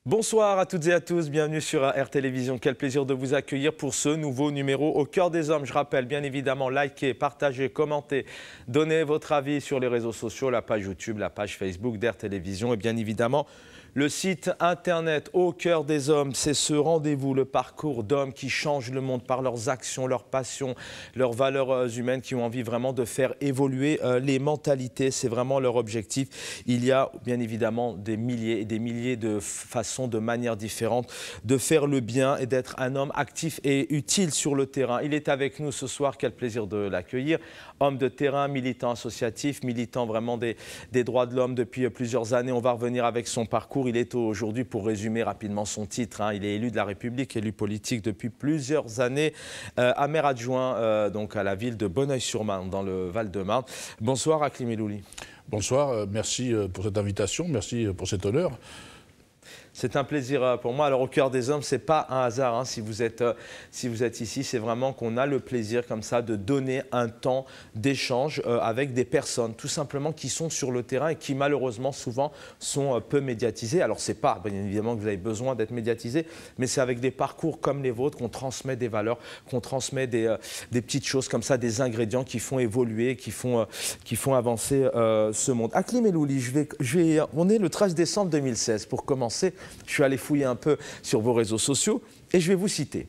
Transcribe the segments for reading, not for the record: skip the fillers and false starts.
Bonsoir à toutes et à tous, bienvenue sur AR Télévision. Quel plaisir de vous accueillir pour ce nouveau numéro Au cœur des hommes. Je rappelle bien évidemment, likez, partagez, commentez, donnez votre avis sur les réseaux sociaux, la page YouTube, la page Facebook d'AR Télévision et bien évidemment le site internet Au cœur des hommes. C'est ce rendez-vous, le parcours d'hommes qui changent le monde par leurs actions, leurs passions, leurs valeurs humaines, qui ont envie vraiment de faire évoluer les mentalités. C'est vraiment leur objectif. Il y a bien évidemment des milliers et des milliers de façons, de manières différentes de faire le bien et d'être un homme actif et utile sur le terrain. Il est avec nous ce soir, quel plaisir de l'accueillir. Homme de terrain, militant associatif, militant vraiment des droits de l'homme depuis plusieurs années. On va revenir avec son parcours. Il est aujourd'hui, pour résumer rapidement son titre, il est élu de la République, élu politique depuis plusieurs années, maire adjoint donc à la ville de Bonneuil-sur-Marne, dans le Val-de-Marne. Bonsoir Hakim Elouli. Bonsoir, merci pour cette invitation, merci pour cet honneur. C'est un plaisir pour moi. Alors, Au cœur des hommes, ce n'est pas un hasard si vous êtes ici. C'est vraiment qu'on a le plaisir comme ça de donner un temps d'échange avec des personnes, tout simplement, qui sont sur le terrain et qui malheureusement souvent sont peu médiatisées. Alors, ce n'est pas, bien évidemment, que vous avez besoin d'être médiatisé, mais c'est avec des parcours comme les vôtres qu'on transmet des valeurs, qu'on transmet des petites choses comme ça, des ingrédients qui font évoluer, qui font avancer ce monde. Hakim Elouli, on est le 13 décembre 2016 pour commencer. Je suis allé fouiller un peu sur vos réseaux sociaux et je vais vous citer.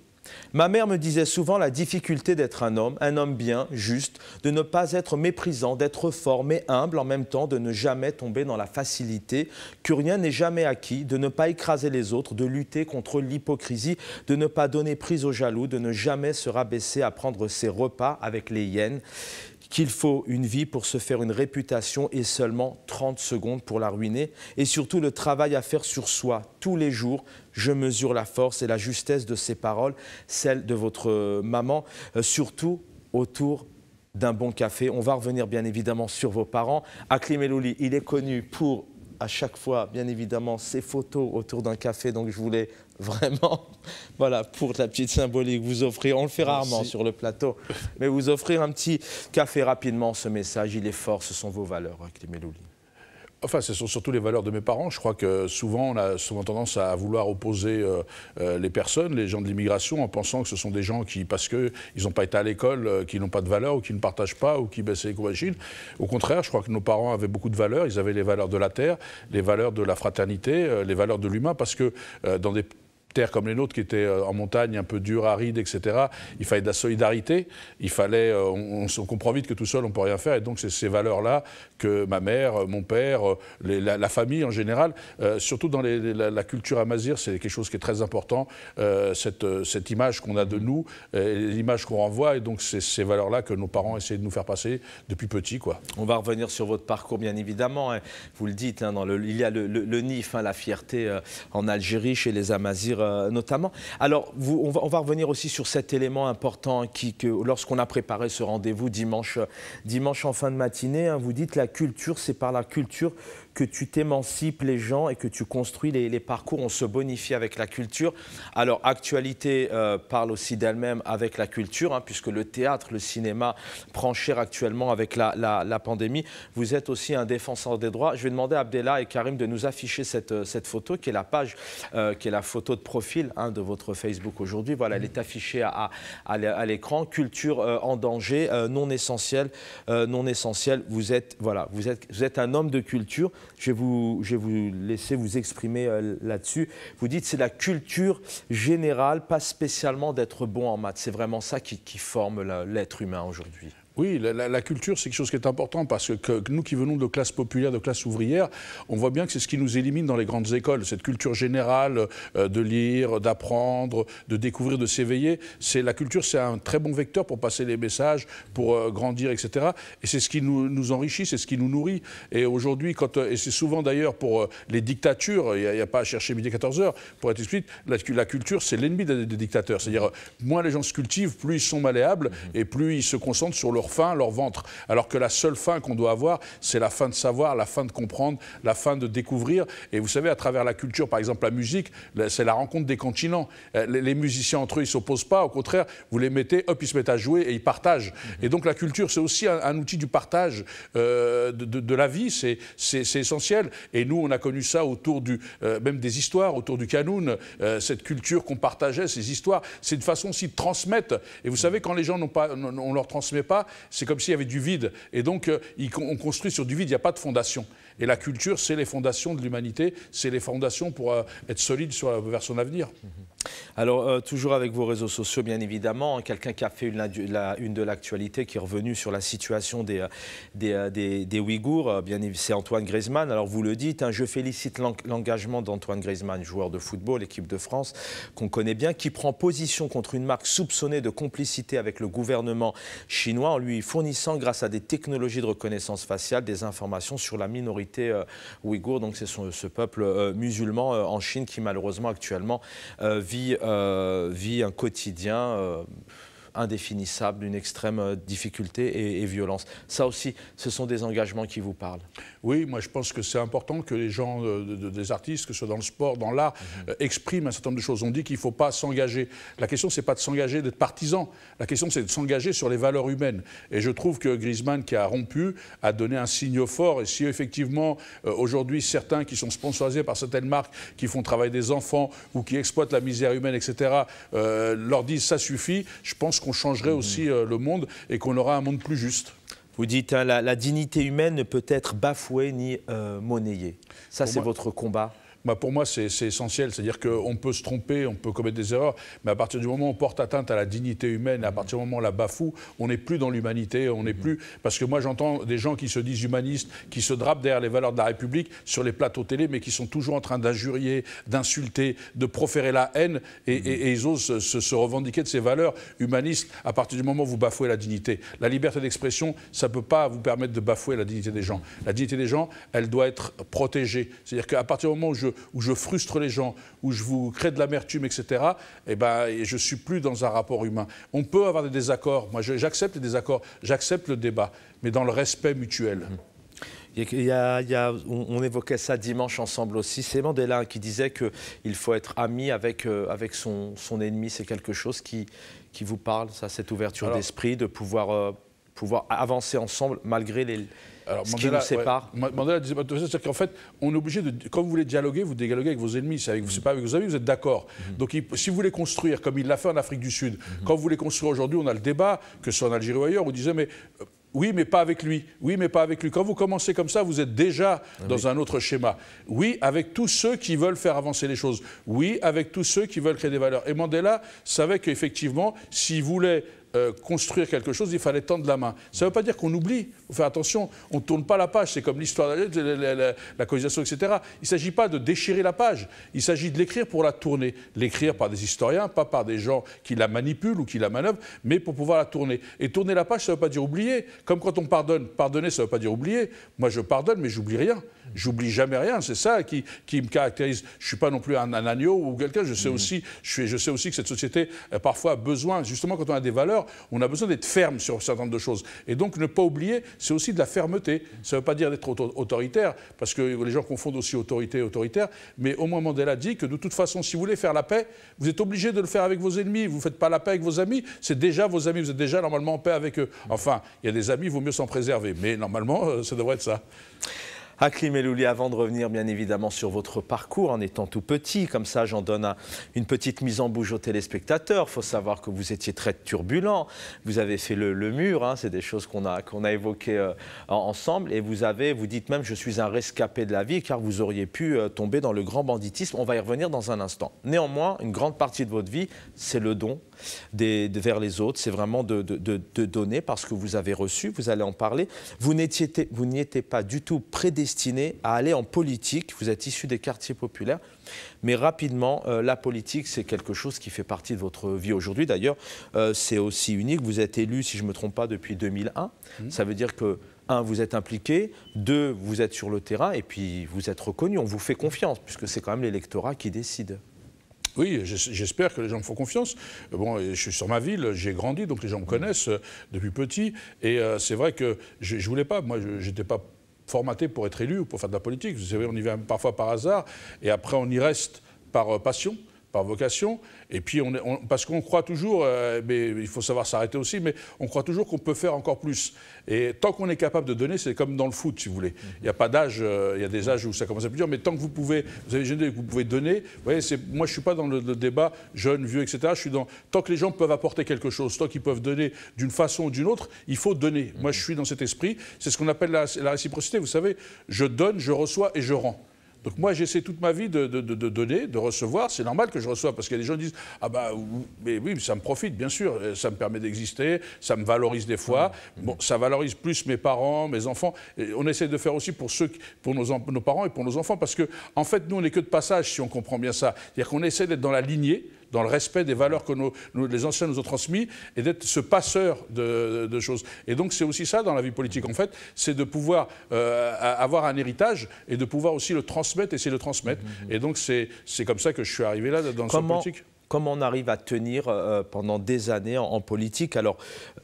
Ma mère me disait souvent la difficulté d'être un homme bien, juste, de ne pas être méprisant, d'être fort mais humble en même temps, de ne jamais tomber dans la facilité, que rien n'est jamais acquis, de ne pas écraser les autres, de lutter contre l'hypocrisie, de ne pas donner prise aux jaloux, de ne jamais se rabaisser à prendre ses repas avec les hyènes, qu'il faut une vie pour se faire une réputation et seulement 30 secondes pour la ruiner. Et surtout le travail à faire sur soi tous les jours. Je mesure la force et la justesse de ces paroles, celles de votre maman, surtout autour d'un bon café. On va revenir bien évidemment sur vos parents. Hakim Elouli, il est connu pour à chaque fois, bien évidemment, ses photos autour d'un café. Donc je voulais vraiment, voilà, pour la petite symbolique, vous offrir, on le fait rarement sur le plateau, mais vous offrir un petit café rapidement, ce message, il est fort, ce sont vos valeurs, Hakim Elouli. Enfin, ce sont surtout les valeurs de mes parents. Je crois que souvent, on a souvent tendance à vouloir opposer les personnes, les gens de l'immigration, en pensant que ce sont des gens qui, parce qu'ils n'ont pas été à l'école, qui n'ont pas de valeurs, ou qui ne partagent pas, ou qui baissent les couragines. Au contraire, je crois que nos parents avaient beaucoup de valeurs. Ils avaient les valeurs de la terre, les valeurs de la fraternité, les valeurs de l'humain, parce que dans des terres comme les nôtres, qui étaient en montagne, un peu dures, arides, etc., il fallait de la solidarité, il fallait, on comprend vite que tout seul on ne peut rien faire, et donc c'est ces valeurs-là que ma mère, mon père, la famille en général, surtout dans la culture amazigh, c'est quelque chose qui est très important, cette image qu'on a de nous, l'image qu'on renvoie, et donc c'est ces valeurs-là que nos parents essaient de nous faire passer depuis petit, quoi. On va revenir sur votre parcours, bien évidemment, vous le dites, il y a le NIF, la fierté en Algérie, chez les Amazirs notamment. Alors, on va revenir aussi sur cet élément important que lorsqu'on a préparé ce rendez-vous dimanche en fin de matinée, vous dites la culture, c'est par la culture que tu t'émancipes les gens et que tu construis les parcours. On se bonifie avec la culture. Alors, actualité parle aussi d'elle-même avec la culture, puisque le théâtre, le cinéma prend cher actuellement avec la pandémie. Vous êtes aussi un défenseur des droits. Je vais demander à Abdellah et Karim de nous afficher cette photo, qui est la page, qui est la photo de profil de votre Facebook aujourd'hui. Voilà, elle est affichée à l'écran. Culture en danger, non essentiel. Vous êtes un homme de culture. Je vais vous laisser vous exprimer là-dessus. Vous dites c'est la culture générale, pas spécialement d'être bon en maths. C'est vraiment ça qui forme l'être humain aujourd'hui. Oui, la culture, c'est quelque chose qui est important parce que nous qui venons de classes populaires, de classes ouvrières, on voit bien que c'est ce qui nous élimine dans les grandes écoles. Cette culture générale de lire, d'apprendre, de découvrir, de s'éveiller. La culture, c'est un très bon vecteur pour passer les messages, pour grandir, etc. Et c'est ce qui nous enrichit, c'est ce qui nous nourrit. Et aujourd'hui, et c'est souvent d'ailleurs pour les dictatures, il n'y a pas à chercher midi 14h, pour être explicite, la culture, c'est l'ennemi des dictateurs. C'est-à-dire, moins les gens se cultivent, plus ils sont malléables et plus ils se concentrent sur leur leur faim, leur ventre. Alors que la seule faim qu'on doit avoir, c'est la faim de savoir, la faim de comprendre, la faim de découvrir. Et vous savez, à travers la culture, par exemple la musique, c'est la rencontre des continents. Les musiciens entre eux, ils ne s'opposent pas. Au contraire, vous les mettez, hop, ils se mettent à jouer et ils partagent. Et donc la culture, c'est aussi un outil du partage de la vie. C'est essentiel. Et nous, on a connu ça autour même des histoires, autour du Kanoun, cette culture qu'on partageait, ces histoires. C'est une façon aussi de transmettre. Et vous savez, quand les gens on ne leur transmet pas, c'est comme s'il y avait du vide. Et donc, on construit sur du vide, il n'y a pas de fondation. Et la culture, c'est les fondations de l'humanité, c'est les fondations pour être solide vers son avenir. Alors, toujours avec vos réseaux sociaux, bien évidemment, quelqu'un qui a fait une de l'actualité, qui est revenu sur la situation des Ouïghours, c'est Antoine Griezmann. Alors, vous le dites, je félicite l'engagement d'Antoine Griezmann, joueur de football, équipe de France, qu'on connaît bien, qui prend position contre une marque soupçonnée de complicité avec le gouvernement chinois, en lui fournissant, grâce à des technologies de reconnaissance faciale, des informations sur la minorité ouïghour. Donc, c'est ce peuple musulman en Chine qui, malheureusement, actuellement, vit un quotidien indéfinissable, d'une extrême difficulté et violence. Ça aussi, ce sont des engagements qui vous parlent. Oui, moi je pense que c'est important que les gens, des artistes, que ce soit dans le sport, dans l'art, expriment un certain nombre de choses. On dit qu'il ne faut pas s'engager. La question, ce n'est pas de s'engager, d'être partisan. La question, c'est de s'engager sur les valeurs humaines. Et je trouve que Griezmann, qui a rompu, a donné un signe fort. Et si effectivement, aujourd'hui, certains qui sont sponsorisés par certaines marques, qui font travailler des enfants ou qui exploitent la misère humaine, etc., leur disent ça suffit, je pense qu'on changerait aussi le monde et qu'on aura un monde plus juste. Vous dites, la dignité humaine ne peut être bafouée ni monnayée. Ça, c'est votre combat. Pour moi, c'est essentiel. C'est-à-dire qu'on peut se tromper, on peut commettre des erreurs, mais à partir du moment où on porte atteinte à la dignité humaine, à partir du moment où on la bafoue, on n'est plus dans l'humanité, on n'est plus... Parce que moi, j'entends des gens qui se disent humanistes, qui se drapent derrière les valeurs de la République sur les plateaux télé, mais qui sont toujours en train d'injurier, d'insulter, de proférer la haine, et ils osent se revendiquer de ces valeurs humanistes à partir du moment où vous bafouez la dignité. La liberté d'expression, ça ne peut pas vous permettre de bafouer la dignité des gens. La dignité des gens, elle doit être protégée. C'est-à-dire qu'à partir du moment où je frustre les gens, où je vous crée de l'amertume, etc., eh ben, je ne suis plus dans un rapport humain. On peut avoir des désaccords. Moi, j'accepte les désaccords, j'accepte le débat, mais dans le respect mutuel. On évoquait ça dimanche ensemble aussi. C'est Mandela qui disait qu'il faut être ami avec son ennemi. C'est quelque chose qui vous parle, ça, cette ouverture d'esprit, de pouvoir avancer ensemble malgré ce qui nous sépare. Mandela disait, c'est-à-dire qu'en fait, on est obligé de, quand vous voulez dialoguer, vous dialoguez avec vos ennemis, c'est pas avec vos amis, vous êtes d'accord. Donc si vous voulez construire, comme il l'a fait en Afrique du Sud, quand vous voulez construire aujourd'hui, on a le débat, que ce soit en Algérie ou ailleurs, vous disiez, mais... oui, mais pas avec lui. Oui, mais pas avec lui. Quand vous commencez comme ça, vous êtes déjà dans un autre schéma. Oui, avec tous ceux qui veulent faire avancer les choses. Oui, avec tous ceux qui veulent créer des valeurs. Et Mandela savait qu'effectivement, s'il voulait construire quelque chose, il fallait tendre la main. Ça ne veut pas dire qu'on oublie. Il faut faire attention, on ne tourne pas la page. C'est comme l'histoire de la colonisation, etc. Il ne s'agit pas de déchirer la page. Il s'agit de l'écrire pour la tourner. L'écrire par des historiens, pas par des gens qui la manipulent ou qui la manœuvrent, mais pour pouvoir la tourner. Et tourner la page, ça ne veut pas dire oublier. Comme quand on pardonne. Pardonner, ça ne veut pas dire oublier. Moi, je pardonne, mais j'oublie rien. J'oublie jamais rien. C'est ça qui me caractérise. Je ne suis pas non plus un agneau ou quelqu'un. Je sais aussi que cette société, parfois, a besoin, justement, quand on a des valeurs, on a besoin d'être ferme sur un certain nombre de choses. Et donc, ne pas oublier, c'est aussi de la fermeté. Ça ne veut pas dire d'être autoritaire, parce que les gens confondent aussi autorité et autoritaire. Mais au moins, Mandela dit que de toute façon, si vous voulez faire la paix, vous êtes obligé de le faire avec vos ennemis. Vous ne faites pas la paix avec vos amis, c'est déjà vos amis. Vous êtes déjà normalement en paix avec eux. Enfin, il y a des amis, il vaut mieux s'en préserver. Mais normalement, ça devrait être ça. Hakim Elouli, avant de revenir bien évidemment sur votre parcours en étant tout petit, comme ça j'en donne une petite mise en bouche aux téléspectateurs. Il faut savoir que vous étiez très turbulent, vous avez fait le mur, hein, c'est des choses qu'on a évoquées ensemble, et vous dites même je suis un rescapé de la vie car vous auriez pu tomber dans le grand banditisme. On va y revenir dans un instant. Néanmoins, une grande partie de votre vie, c'est le don vers les autres, c'est vraiment de donner parce que vous avez reçu, vous allez en parler. Vous n'y étiez pas du tout prédestiné à aller en politique, vous êtes issu des quartiers populaires, mais rapidement, la politique, c'est quelque chose qui fait partie de votre vie aujourd'hui. D'ailleurs, c'est aussi unique, vous êtes élu, si je ne me trompe pas, depuis 2001. Ça veut dire que, 1, vous êtes impliqué, 2, vous êtes sur le terrain, et puis vous êtes reconnu, on vous fait confiance, puisque c'est quand même l'électorat qui décide. Oui, j'espère que les gens me font confiance. Bon, je suis sur ma ville, j'ai grandi, donc les gens me connaissent depuis petit. Et c'est vrai que je ne voulais pas, moi, je n'étais pas formaté pour être élu ou pour faire de la politique. Vous savez, on y va parfois par hasard, et après on y reste par passion, par vocation, et puis parce qu'on croit toujours, mais il faut savoir s'arrêter aussi, mais on croit toujours qu'on peut faire encore plus. Et tant qu'on est capable de donner, c'est comme dans le foot, si vous voulez. Il n'y a pas d'âge, il y a des âges où ça commence à plus dur, mais tant que vous avez jeune, que vous pouvez donner, vous voyez, moi je ne suis pas dans le débat jeune, vieux, etc. Je suis dans, tant que les gens peuvent apporter quelque chose, tant qu'ils peuvent donner d'une façon ou d'une autre, il faut donner. Moi je suis dans cet esprit, c'est ce qu'on appelle la réciprocité, vous savez, je donne, je reçois et je rends. Donc moi, j'essaie toute ma vie de donner, de recevoir. C'est normal que je reçoive, parce qu'il y a des gens qui disent « Ah bah mais oui, ça me profite, bien sûr, ça me permet d'exister, ça me valorise des fois. » Bon, ça valorise plus mes parents, mes enfants. Et on essaie de faire aussi pour nos parents et pour nos enfants, parce que en fait, nous, on n'est que de passage, si on comprend bien ça. C'est-à-dire qu'on essaie d'être dans la lignée, dans le respect des valeurs que les anciens nous ont transmises, et d'être ce passeur de choses. Et donc c'est aussi ça dans la vie politique, en fait, c'est de pouvoir avoir un héritage et de pouvoir aussi le transmettre, essayer de le transmettre. Et donc c'est comme ça que je suis arrivé là dans la politique. Comment on arrive à tenir pendant des années en politique? Alors,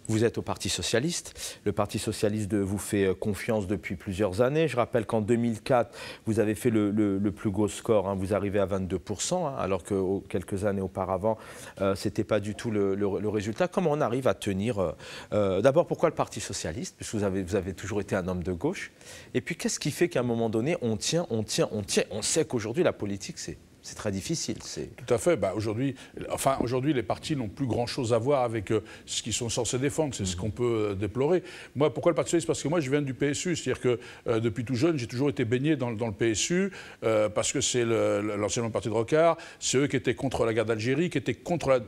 vous êtes au Parti Socialiste. Le Parti Socialiste vous fait confiance depuis plusieurs années. Je rappelle qu'en 2004, vous avez fait le plus gros score. Hein, vous arrivez à 22%, hein, alors que quelques années auparavant, ce n'était pas du tout le résultat. Comment on arrive à tenir d'abord, pourquoi le Parti Socialiste? Puisque vous avez toujours été un homme de gauche. Et puis, qu'est-ce qui fait qu'à un moment donné, on tient? On sait qu'aujourd'hui, la politique, c'est très difficile. Tout à fait. Bah, aujourd'hui, les partis n'ont plus grand-chose à voir avec ce qu'ils sont censés défendre. C'est ce qu'on peut déplorer. Moi, pourquoi le Parti Socialiste? Parce que moi, je viens du PSU. C'est-à-dire que depuis tout jeune, j'ai toujours été baigné dans le PSU, parce que c'est l'ancien parti de Rocard. C'est eux qui étaient contre la guerre d'Algérie, qui étaient contre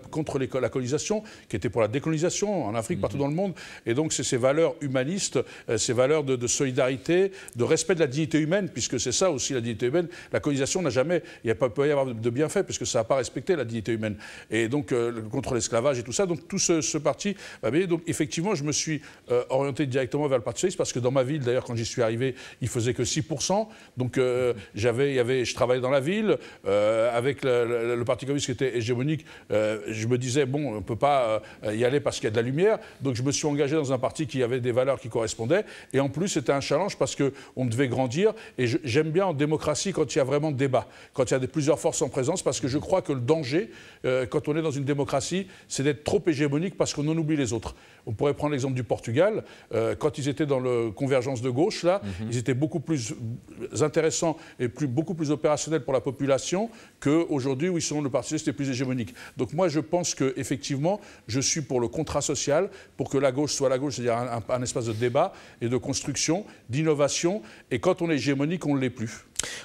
la colonisation, qui étaient pour la décolonisation en Afrique, partout dans le monde. Et donc, c'est ces valeurs humanistes, ces valeurs de solidarité, de respect de la dignité humaine, puisque c'est ça aussi, la dignité humaine. La colonisation n'a jamais... Il n'y a pas y avoir de bienfaits, puisque ça n'a pas respecté la dignité humaine. Et donc, contre l'esclavage et tout ça. Donc, tout ce parti... donc, effectivement, je me suis orienté directement vers le Parti Socialiste, parce que dans ma ville, d'ailleurs, quand j'y suis arrivé, il faisait que 6%. Donc, je travaillais dans la ville, avec le Parti communiste qui était hégémonique. Je me disais, bon, on ne peut pas y aller parce qu'il y a de la lumière. Donc, je me suis engagé dans un parti qui avait des valeurs qui correspondaient. Et en plus, c'était un challenge parce qu'on devait grandir. Et j'aime bien en démocratie quand il y a vraiment débat, quand il y a plusieurs forces en présence, parce que je crois que le danger, quand on est dans une démocratie, c'est d'être trop hégémonique parce qu'on en oublie les autres. On pourrait prendre l'exemple du Portugal. Quand ils étaient dans la convergence de gauche, là, ils étaient beaucoup plus intéressants et beaucoup plus opérationnels pour la population qu'aujourd'hui où le Parti socialiste est plus hégémonique. Donc moi, je pense qu'effectivement, je suis pour le contrat social, pour que la gauche soit la gauche, c'est-à-dire un espace de débat et de construction, d'innovation. Et quand on est hégémonique, on ne l'est plus.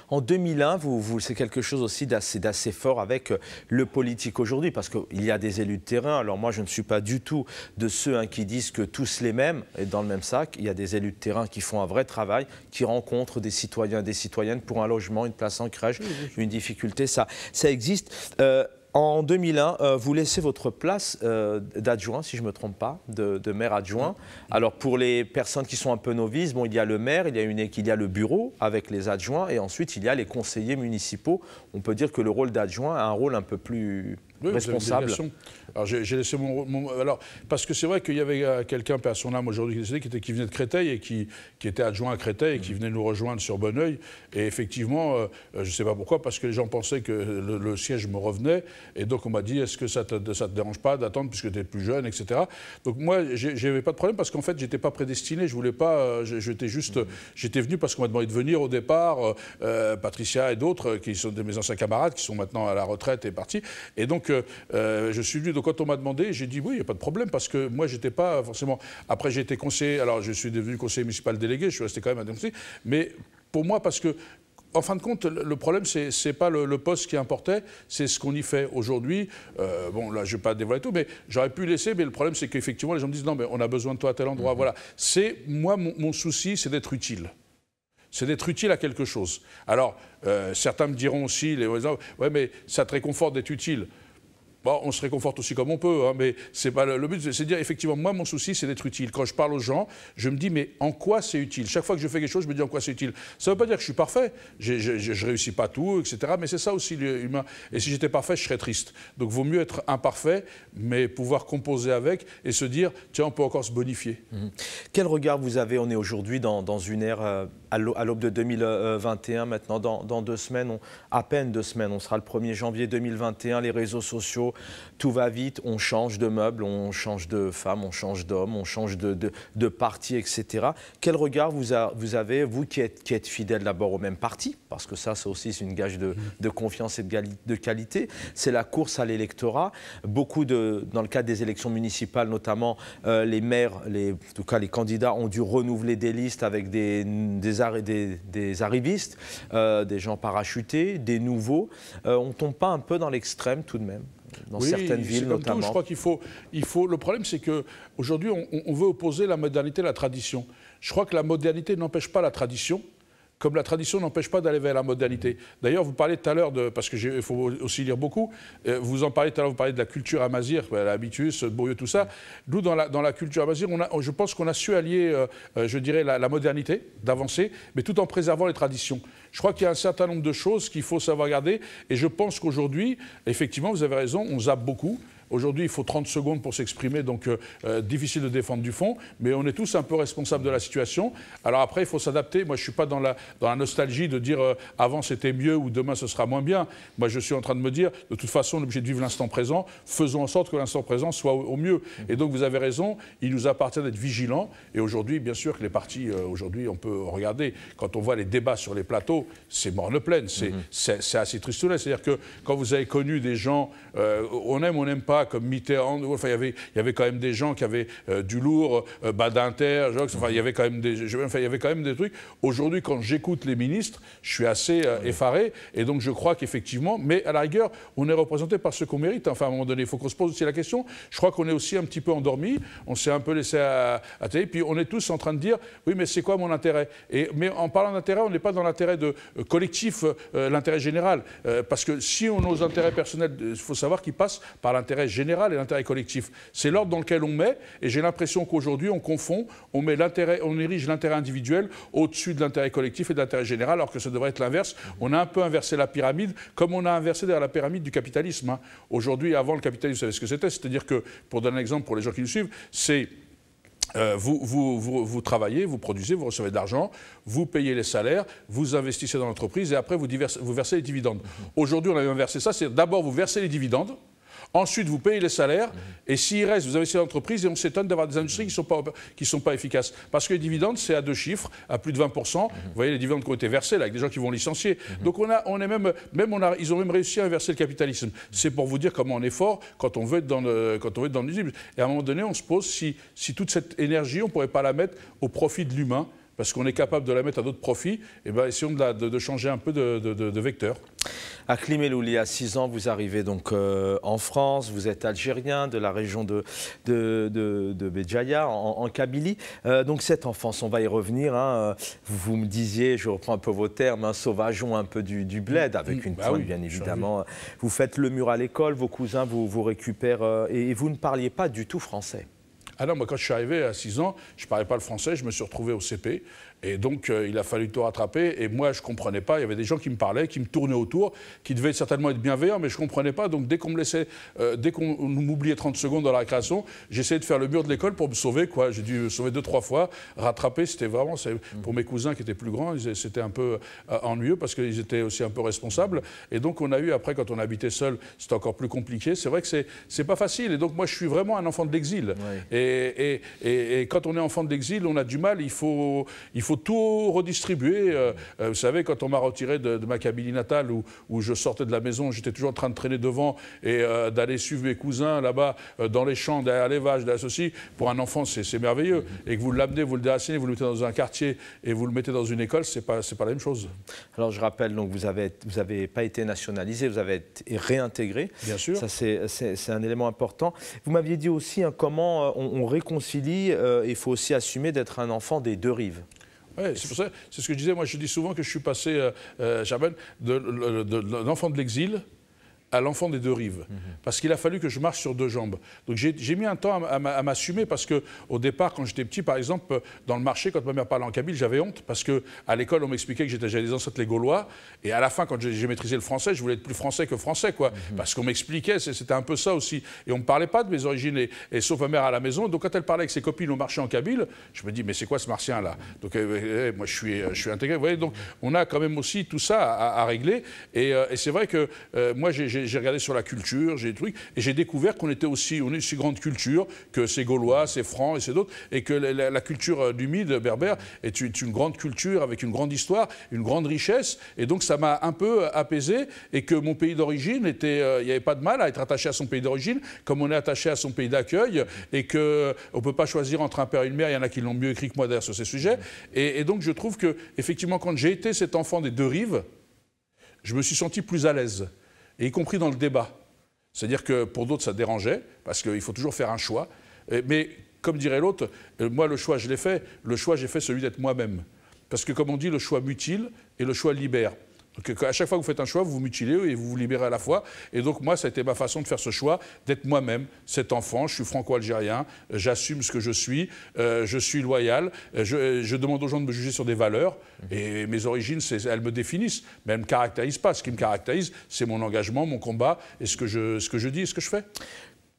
En 2001, c'est quelque chose aussi d'assez fort avec le politique aujourd'hui, parce qu'il y a des élus de terrain. Alors moi, je ne suis pas du tout de ceux qui disent que tous les mêmes et dans le même sac. Il y a des élus de terrain qui font un vrai travail, qui rencontrent des citoyens et des citoyennes pour un logement, une place en crèche, une difficulté. Ça existe. En 2001, vous laissez votre place d'adjoint, si je ne me trompe pas, de maire adjoint. Alors pour les personnes qui sont un peu novices, bon, il y a le maire, il y a le bureau avec les adjoints et ensuite il y a les conseillers municipaux. On peut dire que le rôle d'adjoint a un rôle un peu plus responsable. Alors j'ai laissé alors parce que c'est vrai qu'il y avait quelqu'un, paix à son âme aujourd'hui, qui venait de Créteil et qui était adjoint à Créteil et qui venait nous rejoindre sur Bonneuil. Et effectivement, je ne sais pas pourquoi, parce que les gens pensaient que le siège me revenait. Et donc on m'a dit, est-ce que ça te dérange pas d'attendre puisque tu es plus jeune, etc. Donc moi, j'avais pas de problème parce qu'en fait, j'étais pas prédestiné. Je voulais pas. J'étais venu parce qu'on m'a demandé de venir au départ. Patricia et d'autres qui sont de mes anciens camarades, qui sont maintenant à la retraite et partis. Et donc je suis venu. Donc quand on m'a demandé, j'ai dit oui, il n'y a pas de problème parce que moi, j'étais pas forcément. Après, j'ai été conseiller. Alors je suis devenu conseiller municipal délégué. Je suis resté quand même à dénoncer. Mais pour moi, parce que en fin de compte, le problème, c'est pas le poste qui importait, c'est ce qu'on y fait aujourd'hui. Bon, là, je ne vais pas dévoiler tout, mais j'aurais pu laisser. Mais le problème, c'est qu'effectivement, les gens me disent non, mais on a besoin de toi à tel endroit. Voilà. Moi, mon souci, c'est d'être utile. C'est d'être utile à quelque chose. Alors, certains me diront aussi, ouais, mais ça te réconforte d'être utile. Bon, on se réconforte aussi comme on peut, hein, mais c'est pas le but, c'est de dire effectivement, moi mon souci c'est d'être utile. Quand je parle aux gens, je me dis mais en quoi c'est utile? Chaque fois que je fais quelque chose, je me dis en quoi c'est utile. Ça ne veut pas dire que je suis parfait, je réussis pas tout, etc. Mais c'est ça aussi l'humain. Et si j'étais parfait, je serais triste. Donc vaut mieux être imparfait, mais pouvoir composer avec et se dire tiens, on peut encore se bonifier. Quel regard vous avez? On est aujourd'hui dans une ère à l'aube de 2021, maintenant dans 2 semaines, à peine 2 semaines, on sera le 1er janvier 2021, les réseaux sociaux, tout va vite, on change de meubles, on change de femmes, on change d'hommes, on change de parti, etc. Quel regard vous avez, vous qui êtes fidèle d'abord au même parti, parce que ça aussi c'est une gage de confiance et de qualité, c'est la course à l'électorat. Beaucoup dans le cadre des élections municipales notamment, les maires, en tout cas les candidats ont dû renouveler des listes avec des arrivistes, des gens parachutés, des nouveaux. On ne tombe pas un peu dans l'extrême tout de même, dans certaines villes notamment? Je crois qu'il faut... Le problème, c'est qu'aujourd'hui, on veut opposer la modernité à la tradition. Je crois que la modernité n'empêche pas la tradition, comme la tradition n'empêche pas d'aller vers la modernité. D'ailleurs, vous parlez tout à l'heure parce qu'il faut aussi lire beaucoup, vous en parlez tout à l'heure, vous parlez de la culture amazigh, l'habitus, Bourdieu, tout ça. Nous, dans la culture amazigh, je pense qu'on a su allier, je dirais, la modernité, d'avancer, mais tout en préservant les traditions. Je crois qu'il y a un certain nombre de choses qu'il faut savoir garder, et je pense qu'aujourd'hui, effectivement, vous avez raison, on zappe beaucoup. Aujourd'hui, il faut 30 secondes pour s'exprimer, donc difficile de défendre du fond, mais on est tous un peu responsables de la situation. Alors après, il faut s'adapter. Moi, je ne suis pas dans la nostalgie de dire avant c'était mieux ou demain ce sera moins bien. Moi, je suis en train de me dire, de toute façon, on est obligé de vivre l'instant présent. Faisons en sorte que l'instant présent soit au mieux. Et donc, vous avez raison, il nous appartient d'être vigilants. Et aujourd'hui, bien sûr que les partis, aujourd'hui, on peut regarder, quand on voit les débats sur les plateaux, c'est morne pleine, c'est assez tristounet. C'est-à-dire que quand vous avez connu des gens, on aime, on n'aime pas, comme Mitterrand, enfin, il y avait quand même des gens qui avaient du lourd, Badinter, enfin, il y avait quand même des trucs. Aujourd'hui, quand j'écoute les ministres, je suis assez effaré, et donc je crois qu'effectivement, mais à la rigueur, on est représenté par ce qu'on mérite. Enfin, à un moment donné, il faut qu'on se pose aussi la question. Je crois qu'on est aussi un petit peu endormi, on s'est un peu laissé à télé, puis on est tous en train de dire, oui, mais c'est quoi mon intérêt? Mais en parlant d'intérêt, on n'est pas dans l'intérêt collectif, l'intérêt général, parce que si on a nos intérêts personnels, il faut savoir qu'ils passent par l'intérêt général et l'intérêt collectif. C'est l'ordre dans lequel on met, et j'ai l'impression qu'aujourd'hui on confond, on érige l'intérêt individuel au-dessus de l'intérêt collectif et de l'intérêt général, alors que ça devrait être l'inverse. On a un peu inversé la pyramide, comme on a inversé d'ailleurs la pyramide du capitalisme. Hein. Aujourd'hui, avant le capitalisme, vous savez ce que c'était? C'est-à-dire que, pour donner un exemple pour les gens qui nous suivent, c'est vous travaillez, vous produisez, vous recevez de l'argent, vous payez les salaires, vous investissez dans l'entreprise et après vous versez les dividendes. Aujourd'hui, on a inversé ça, c'est d'abord vous versez les dividendes, ensuite vous payez les salaires et s'il reste, vous investissez dans l'entreprise et on s'étonne d'avoir des industries qui sont pas efficaces. Parce que les dividendes, c'est à 2 chiffres, à plus de 20%. Vous voyez les dividendes qui ont été versés là, avec des gens qui vont licencier. Donc ils ont même réussi à inverser le capitalisme. C'est pour vous dire comment on est fort quand on veut être dans le nuisible. Et à un moment donné, on se pose si toute cette énergie, on ne pourrait pas la mettre au profit de l'humain, parce qu'on est capable de la mettre à d'autres profits, et bien essayons de changer un peu de vecteur. Aklim Elouli, à 6 ans, vous arrivez donc en France, vous êtes algérien de la région de Béjaïa, en Kabylie. Donc cette enfance, on va y revenir. Hein. Vous me disiez, je reprends un peu vos termes, un sauvageon un peu du bled, avec une pointe, bien évidemment. Vous faites le mur à l'école, vos cousins vous récupèrent, et vous ne parliez pas du tout français. Ah non, moi quand je suis arrivé à 6 ans, je ne parlais pas le français, je me suis retrouvé au CP. Et donc, il a fallu tout rattraper. Et moi, je ne comprenais pas. Il y avait des gens qui me parlaient, qui me tournaient autour, qui devaient certainement être bienveillants, mais je ne comprenais pas. Donc, dès qu'on m'oubliait 30 secondes dans la récréation, j'essayais de faire le mur de l'école pour me sauver, quoi. J'ai dû me sauver 2-3 fois. Rattraper, c'était vraiment... Pour mes cousins qui étaient plus grands, c'était un peu ennuyeux parce qu'ils étaient aussi un peu responsables. Et donc, on a eu, après, quand on habitait seul, c'était encore plus compliqué. C'est vrai que c'est pas facile. Et donc, moi, je suis vraiment un enfant de l'exil. Oui. Et quand on est enfant de l'exil, on a du mal. Il faut tout redistribuer. Vous savez, quand on m'a retiré de ma Kabylie natale, où je sortais de la maison, j'étais toujours en train de traîner devant et d'aller suivre mes cousins là-bas, dans les champs, derrière les vaches, derrière ceci. Pour un enfant, c'est merveilleux. Et que vous l'amenez, vous le déracinez, vous le mettez dans un quartier et vous le mettez dans une école, c'est pas la même chose. Alors, je rappelle, donc, vous avez pas été nationalisé, vous avez été réintégré. Bien sûr. Ça, c'est un élément important. Vous m'aviez dit aussi comment on réconcilie, il faut aussi assumer d'être un enfant des deux rives. Oui, c'est pour ça, c'est ce que je disais. Moi, je dis souvent que je suis passé, Germaine, de l'enfant de l'exil à l'enfant des deux rives. Parce qu'il a fallu que je marche sur deux jambes. Donc j'ai mis un temps à m'assumer parce qu'au départ, quand j'étais petit, par exemple, dans le marché, quand ma mère parlait en kabyle, j'avais honte parce qu'à l'école, on m'expliquait que j'avais des ancêtres les Gaulois. Et à la fin, quand j'ai maîtrisé le français, je voulais être plus français que français, quoi. Parce qu'on m'expliquait, c'était un peu ça aussi. Et on ne me parlait pas de mes origines, et sauf ma mère à la maison. Donc quand elle parlait avec ses copines au marché en kabyle, je me dis, mais c'est quoi ce martien-là? Donc moi, je suis intégré. Vous voyez, donc on a quand même aussi tout ça à régler. Et c'est vrai que moi, j'ai regardé sur la culture, j'ai des trucs, et j'ai découvert qu'on est aussi grande culture que ces Gaulois, ces Francs et ces d'autres, et que la culture du Mide berbère est une grande culture avec une grande histoire, une grande richesse, et donc ça m'a un peu apaisé, et que mon pays d'origine était, il n'y avait pas de mal à être attaché à son pays d'origine, comme on est attaché à son pays d'accueil, et qu'on ne peut pas choisir entre un père et une mère, il y en a qui l'ont mieux écrit que moi d'ailleurs sur ces sujets, et donc je trouve que effectivement quand j'ai été cet enfant des deux rives, je me suis senti plus à l'aise, et y compris dans le débat. C'est-à-dire que pour d'autres, ça dérangeait, parce qu'il faut toujours faire un choix. Mais comme dirait l'autre, moi, le choix, je l'ai fait. Le choix, j'ai fait celui d'être moi-même. Parce que, comme on dit, le choix mutile et le choix libère. Donc, à chaque fois que vous faites un choix, vous vous mutilez et vous vous libérez à la fois. Et donc, moi, ça a été ma façon de faire ce choix, d'être moi-même, cet enfant. Je suis franco-algérien, j'assume ce que je suis loyal. Je demande aux gens de me juger sur des valeurs. Et mes origines, elles me définissent, mais elles ne me caractérisent pas. Ce qui me caractérise, c'est mon engagement, mon combat, et ce que je dis et ce que je fais.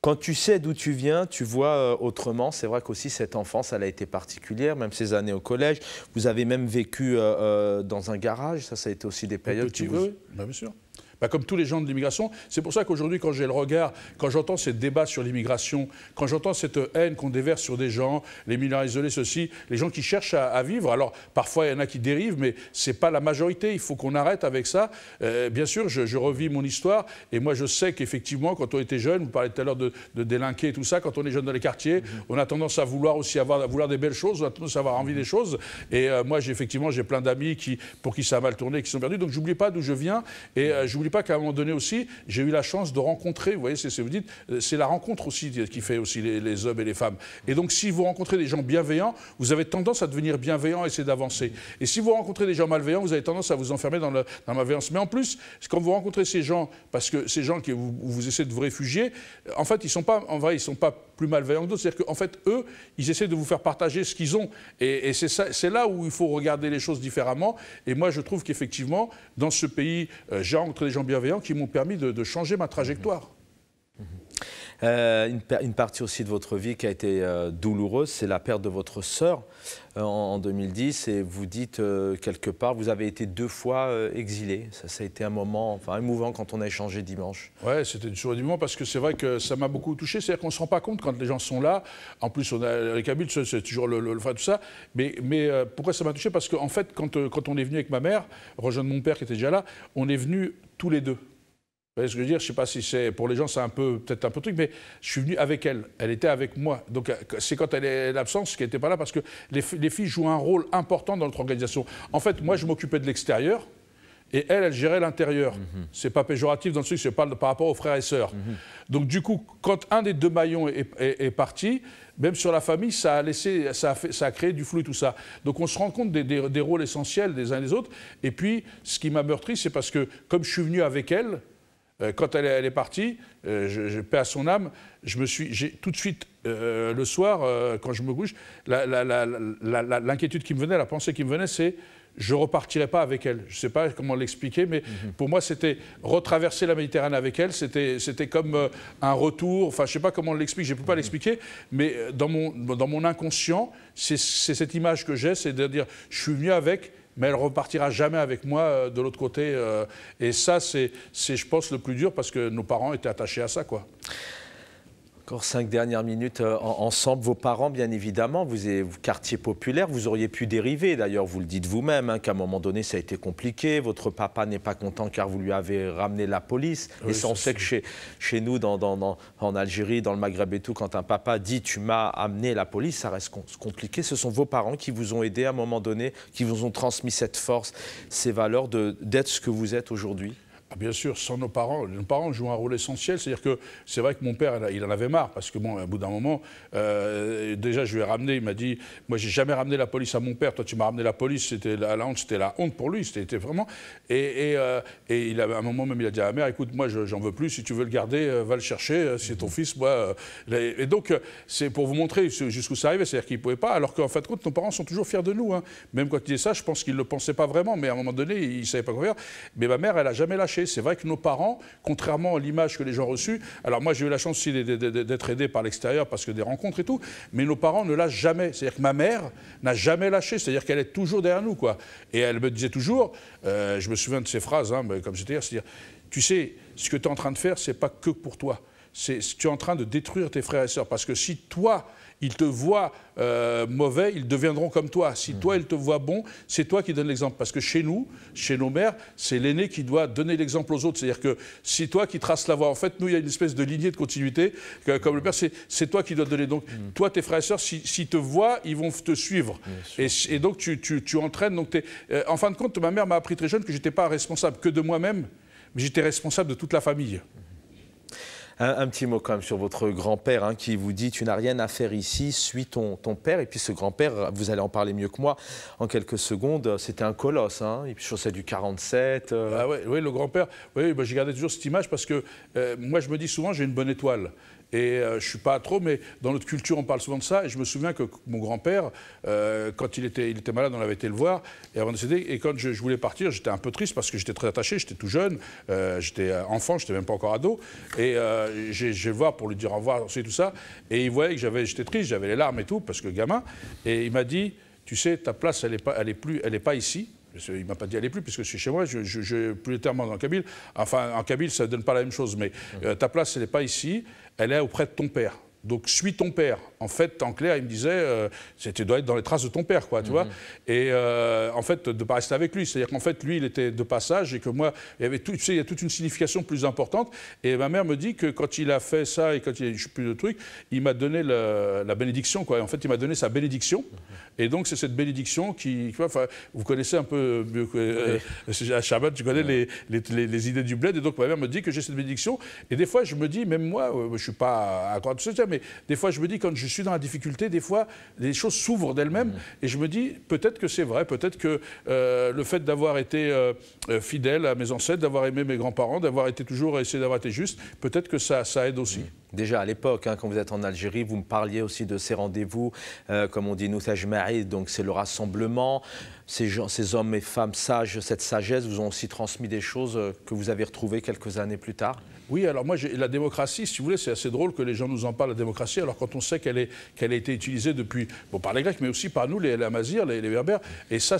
Quand tu sais d'où tu viens, tu vois autrement. C'est vrai qu'aussi cette enfance, elle a été particulière, même ces années au collège. Vous avez même vécu dans un garage, ça a été aussi des périodes qui vous... Oui, bien sûr. Bah, comme tous les gens de l'immigration, c'est pour ça qu'aujourd'hui, quand j'ai le regard, quand j'entends ces débats sur l'immigration, quand j'entends cette haine qu'on déverse sur des gens, les mineurs isolés, ceci, les gens qui cherchent à vivre, alors parfois il y en a qui dérivent, mais ce n'est pas la majorité, il faut qu'on arrête avec ça. Bien sûr, je revis mon histoire, et moi je sais qu'effectivement, quand on était jeune, vous parlez tout à l'heure de délinquer et tout ça, quand on est jeune dans les quartiers, on a tendance à vouloir aussi vouloir des belles choses, on a tendance à avoir envie des choses, et moi effectivement j'ai plein d'amis pour qui ça a mal tourné, qui sont perdus, donc j'oublie pas d'où je viens, et j'oublie pas qu'à un moment donné aussi, j'ai eu la chance de rencontrer, vous voyez, vous dites, c'est la rencontre aussi qui fait aussi les hommes et les femmes. Et donc, si vous rencontrez des gens bienveillants, vous avez tendance à devenir bienveillant et essayer d'avancer. Et si vous rencontrez des gens malveillants, vous avez tendance à vous enfermer dans la malveillance. Mais en plus, quand vous rencontrez ces gens, parce que ces gens qui vous essayez de vous réfugier, en fait, ils sont pas plus malveillants que d'autres. C'est-à-dire qu'en fait, eux, ils essaient de vous faire partager ce qu'ils ont. Et c'est là où il faut regarder les choses différemment. Et moi, je trouve qu'effectivement, dans ce pays, j'ai rencontré des gens bienveillants qui m'ont permis de changer ma trajectoire. Une partie aussi de votre vie qui a été douloureuse, c'est la perte de votre sœur en 2010. Et vous dites quelque part, vous avez été 2 fois exilé. Ça a été un moment émouvant quand on a échangé dimanche. Oui, c'était toujours émouvant parce que c'est vrai que ça m'a beaucoup touché. C'est-à-dire qu'on ne se rend pas compte quand les gens sont là. En plus, on a les Kabyles, c'est toujours le tout ça. Mais pourquoi ça m'a touché? Parce qu'en fait, quand on est venu avec ma mère, rejoindre mon père qui était déjà là, on est venus tous les deux. Vous voyez ce que je veux dire? Je ne sais pas si c'est pour les gens, c'est peut-être un peu truc, mais je suis venu avec elle. Elle était avec moi. Donc c'est quand elle est l'absence qu'elle n'était pas là, parce que les filles jouent un rôle important dans notre organisation. En fait, moi, je m'occupais de l'extérieur. Et elle gérait l'intérieur. C'est pas péjoratif dans le sens que je parle par rapport aux frères et sœurs. Donc du coup, quand un des 2 maillons est parti, même sur la famille, ça a créé du flou et tout ça. Donc on se rend compte des rôles essentiels des uns et des autres. Et puis, ce qui m'a meurtri, c'est parce que comme je suis venu avec elle, quand elle est partie, je paix à son âme, j'ai tout de suite, le soir, quand je me couche, l'inquiétude qui me venait, la pensée qui me venait, c'est je ne repartirai pas avec elle. Je ne sais pas comment l'expliquer, mais pour moi, c'était retraverser la Méditerranée avec elle. C'était comme un retour. Enfin, je ne sais pas comment on l'explique, je ne peux pas l'expliquer, mais dans mon inconscient, c'est cette image que j'ai, c'est de dire je suis venu avec, mais elle ne repartira jamais avec moi de l'autre côté. Et ça, c'est, je pense, le plus dur parce que nos parents étaient attachés à ça, quoi. Encore 5 dernières minutes ensemble. Vos parents, bien évidemment, vous quartier populaire, vous auriez pu dériver. D'ailleurs, vous le dites vous-même, qu'à un moment donné, ça a été compliqué. Votre papa n'est pas content car vous lui avez ramené la police. Oui, et ça, on sait que chez nous, en Algérie, dans le Maghreb et tout, quand un papa dit « tu m'as amené la police », ça reste compliqué. Ce sont vos parents qui vous ont aidé à un moment donné, qui vous ont transmis cette force, ces valeurs d'être ce que vous êtes aujourd'hui. Ah, bien sûr, sans nos parents jouent un rôle essentiel. C'est-à-dire que c'est vrai que mon père, il en avait marre, parce que bon, au bout d'un moment, déjà je lui ai ramené, il m'a dit, moi j'ai jamais ramené la police à mon père, toi tu m'as ramené la police, c'était la honte pour lui, c'était vraiment. Et il avait, à un moment même, il a dit à la mère, écoute, moi j'en veux plus, si tu veux le garder, va le chercher, c'est ton fils, moi. Et donc, c'est pour vous montrer jusqu'où ça arrivait, c'est-à-dire qu'il ne pouvait pas, alors qu'en fait, nos parents sont toujours fiers de nous. Hein. Même quand il disait ça, je pense qu'ils ne le pensaient pas vraiment, mais à un moment donné, ils ne savaient pas quoi faire. Mais ma mère, elle n'a jamais lâché. C'est vrai que nos parents, contrairement à l'image que les gens ont reçue, alors moi j'ai eu la chance aussi d'être aidé par l'extérieur parce que des rencontres et tout, mais nos parents ne lâchent jamais. C'est-à-dire que ma mère n'a jamais lâché, c'est-à-dire qu'elle est toujours derrière nous, quoi. Et elle me disait toujours, je me souviens de ces phrases, hein, comme j'étais hier, c'est-à-dire, tu sais, ce que tu es en train de faire, c'est pas que pour toi. Tu es en train de détruire tes frères et sœurs, parce que si toi, ils te voient mauvais, ils deviendront comme toi. Si toi, ils te voient bon, c'est toi qui donnes l'exemple. Parce que chez nous, chez nos mères, c'est l'aîné qui doit donner l'exemple aux autres. C'est-à-dire que si toi qui traces la voie, en fait, nous, il y a une espèce de lignée de continuité, comme le père, c'est toi qui dois donner. Donc, toi, tes frères et sœurs, s'ils te voient, ils vont te suivre. Et donc, tu entraînes. Donc, en fin de compte, ma mère m'a appris très jeune que je n'étais pas responsable que de moi-même, mais j'étais responsable de toute la famille. Un petit mot quand même sur votre grand-père hein, qui vous dit « tu n'as rien à faire ici, suis ton père ». Et puis ce grand-père, vous allez en parler mieux que moi en quelques secondes, c'était un colosse, hein, il chaussait du 47. Ah ouais, oui, le grand-père, oui, bah, j'ai gardé toujours cette image parce que moi je me dis souvent j'ai une bonne étoile. Et je ne suis pas trop, mais dans notre culture, on parle souvent de ça. Et je me souviens que mon grand-père, quand il était malade, on avait été le voir. Et avant de décéder, et quand je voulais partir, j'étais un peu triste parce que j'étais très attaché, j'étais tout jeune, j'étais enfant, je n'étais même pas encore ado. Et je vais le voir pour lui dire au revoir, et tout ça. Et il voyait que j'étais triste, j'avais les larmes et tout, parce que gamin. Et il m'a dit, tu sais, ta place, elle n'est pas ici. Il ne m'a pas dit elle n'est plus, puisque je suis chez moi, je plus les termes en kabyle. Enfin, en kabyle, ça ne donne pas la même chose, mais ta place, elle n'est pas ici, elle est auprès de ton père. Donc, suis ton père. En fait, en clair, il me disait, tu dois être dans les traces de ton père, quoi, tu vois. Et en fait, de ne pas rester avec lui. C'est-à-dire qu'en fait, lui, il était de passage et que moi, il y a toute une signification plus importante. Et ma mère me dit que quand il a fait ça et quand il a eu plus de trucs, il m'a donné la bénédiction, quoi. En fait, il m'a donné sa bénédiction. Et donc, c'est cette bénédiction qui, enfin, vous connaissez un peu mieux que à Shabbat, tu connais les idées du bled. Et donc, ma mère me dit que j'ai cette bénédiction. Et des fois, je me dis, même moi, je ne suis pas à croire tout ça, mais des fois, je me dis, quand je suis dans la difficulté, des fois, les choses s'ouvrent d'elles-mêmes. Et je me dis, peut-être que c'est vrai, peut-être que le fait d'avoir été fidèle à mes ancêtres, d'avoir aimé mes grands-parents, d'avoir été toujours, essayé d'avoir été juste, peut-être que ça aide aussi. Déjà à l'époque, hein, quand vous êtes en Algérie, vous me parliez aussi de ces rendez-vous, comme on dit nous, Tajmaïd, donc c'est le rassemblement. Ces hommes et femmes sages, cette sagesse, vous ont aussi transmis des choses que vous avez retrouvées quelques années plus tard. Oui, alors moi, la démocratie, si vous voulez, c'est assez drôle que les gens nous en parlent, la démocratie, alors quand on sait qu'elle a été utilisée depuis, bon, par les Grecs, mais aussi par nous, les Amazirs, les Berbères, et ça,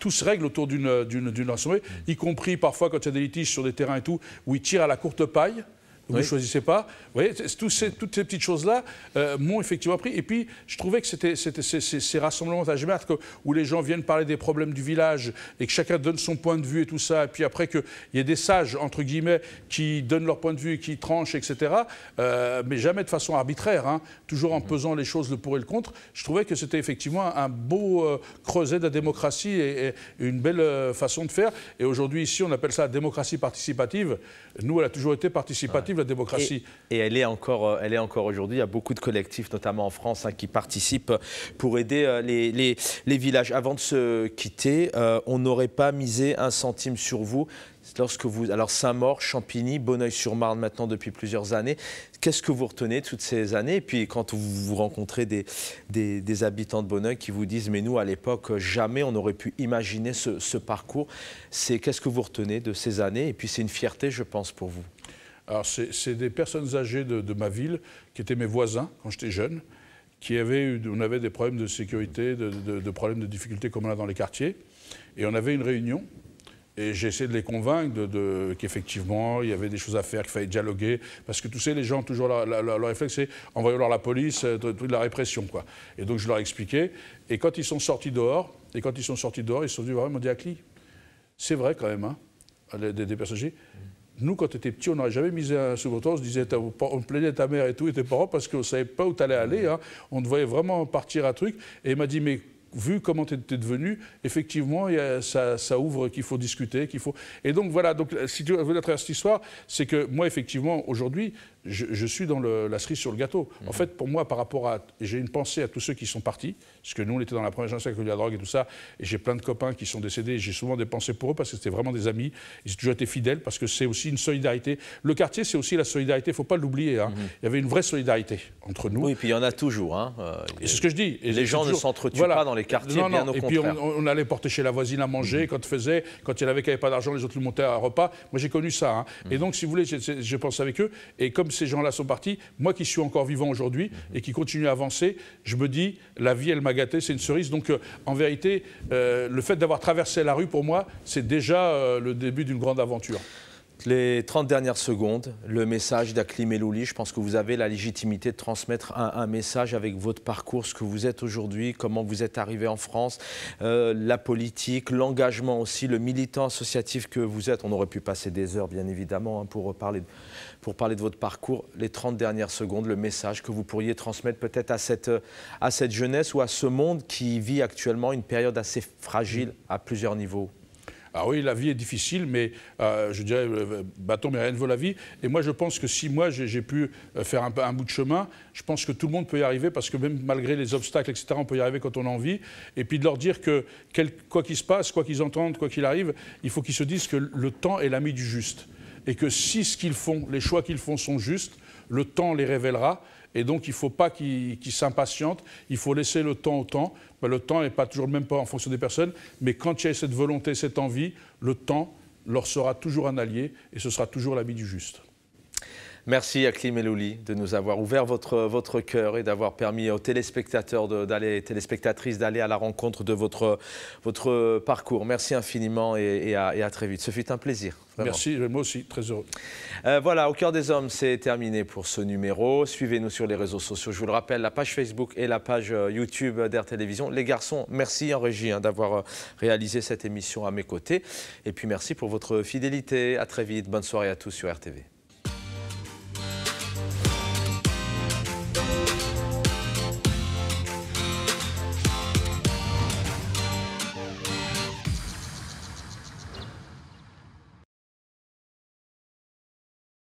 tout se règle autour d'une assemblée, y compris parfois quand il y a des litiges sur des terrains et tout, où ils tirent à la courte paille. Vous ne choisissez pas. Vous voyez, toutes ces petites choses-là m'ont effectivement pris. Et puis, je trouvais que c'était ces rassemblements à Tajmaïd où les gens viennent parler des problèmes du village et que chacun donne son point de vue et tout ça. Et puis après, qu'il y ait des sages, entre guillemets, qui donnent leur point de vue et qui tranchent, etc. Mais jamais de façon arbitraire, hein, toujours en pesant les choses le pour et le contre. Je trouvais que c'était effectivement un beau creuset de la démocratie et une belle façon de faire. Et aujourd'hui, ici, on appelle ça la démocratie participative. Nous, elle a toujours été participative. La démocratie. Et elle est encore aujourd'hui. Il y a beaucoup de collectifs, notamment en France, hein, qui participent pour aider les villages. Avant de se quitter, on n'aurait pas misé un centime sur vous. Alors Saint-Maur, Champigny, Bonneuil-sur-Marne maintenant depuis plusieurs années. Qu'est-ce que vous retenez de toutes ces années? Et puis quand vous rencontrez des habitants de Bonneuil qui vous disent « mais nous à l'époque jamais on n'aurait pu imaginer ce parcours », qu'est-ce que vous retenez de ces années? Et puis c'est une fierté je pense pour vous. Alors, c'est des personnes âgées de ma ville, qui étaient mes voisins quand j'étais jeune, on avait des problèmes de sécurité, de problèmes de difficultés comme on a dans les quartiers. Et on avait une réunion, et j'ai essayé de les convaincre qu'effectivement, il y avait des choses à faire, qu'il fallait dialoguer. Parce que, tu sais, les gens, toujours, leur réflexe, c'est envoyons-leur la police, de la répression, quoi. Et donc, je leur ai expliqué. Et quand ils sont sortis dehors, ils sont venus voir, ils m'ont dit « Akli, c'est vrai quand même, hein, des personnes âgées. Nous, quand tu étais petit, on n'aurait jamais misé sur votre on se disait, on plaignait ta mère et tout, et tes parents, parce qu'on ne savait pas où tu allais aller. Hein. On te voyait vraiment partir à truc. Et il m'a dit, mais vu comment tu es devenu, effectivement, ça ouvre qu'il faut discuter, qu'il faut... Et donc voilà, donc, si tu veux à travers cette histoire, c'est que moi, effectivement, aujourd'hui, je suis dans la cerise sur le gâteau. En fait, pour moi, par rapport à... J'ai une pensée à tous ceux qui sont partis, parce que nous, on était dans la première génération avec la drogue et tout ça, et j'ai plein de copains qui sont décédés, et j'ai souvent des pensées pour eux, parce que c'était vraiment des amis, ils ont toujours été fidèles, parce que c'est aussi une solidarité. Le quartier, c'est aussi la solidarité, il ne faut pas l'oublier. Hein. Il y avait une vraie solidarité entre nous. Oui, puis il y en a toujours. Hein. Et c'est ce que je dis. Et les gens ne s'entretuent pas dans les quartiers, non, bien au et contraire. puis on allait porter chez la voisine à manger, quand il y en avait qui n'avaient pas d'argent, les autres lui montaient à un repas. Moi, j'ai connu ça. Hein. Et donc, si vous voulez, je pense avec eux, et comme ces gens-là sont partis, moi qui suis encore vivant aujourd'hui et qui continue à avancer, je me dis, la vie, elle m'a gâté, c'est une cerise. Donc, en vérité, le fait d'avoir traversé la rue, pour moi, c'est déjà le début d'une grande aventure. Les 30 dernières secondes, le message d'Haklym Elouli, je pense que vous avez la légitimité de transmettre un message avec votre parcours, ce que vous êtes aujourd'hui, comment vous êtes arrivé en France, la politique, l'engagement aussi, le militant associatif que vous êtes. On aurait pu passer des heures, bien évidemment, hein, pour parler de votre parcours. Les 30 dernières secondes, le message que vous pourriez transmettre peut-être à cette jeunesse ou à ce monde qui vit actuellement une période assez fragile à plusieurs niveaux. Ah oui, la vie est difficile, mais je dirais, bâton, mais rien ne vaut la vie. Et moi, je pense que si moi, j'ai pu faire un bout de chemin, je pense que tout le monde peut y arriver, parce que même malgré les obstacles, etc., on peut y arriver quand on a envie. Et puis de leur dire que, quoi qu'il se passe, quoi qu'ils entendent, quoi qu'il arrive, il faut qu'ils se disent que le temps est l'ami du juste. Et que si ce qu'ils font, les choix qu'ils font sont justes, le temps les révélera. Et donc, il ne faut pas qu'ils s'impatientent, il faut laisser le temps au temps. Ben, le temps n'est pas toujours le même pas en fonction des personnes, mais quand il y a cette volonté, cette envie, le temps leur sera toujours un allié et ce sera toujours l'ami du juste. Merci Haklym Elouli de nous avoir ouvert votre cœur et d'avoir permis aux téléspectateurs, téléspectatrices d'aller à la rencontre de votre parcours. Merci infiniment et à très vite. Ce fut un plaisir. Vraiment. Merci, moi aussi, très heureux. Voilà, Au cœur des hommes, c'est terminé pour ce numéro. Suivez-nous sur les réseaux sociaux. Je vous le rappelle, la page Facebook et la page YouTube d'Air Télévision. Les garçons, merci en régie d'avoir réalisé cette émission à mes côtés. Et puis merci pour votre fidélité. À très vite. Bonne soirée à tous sur RTV.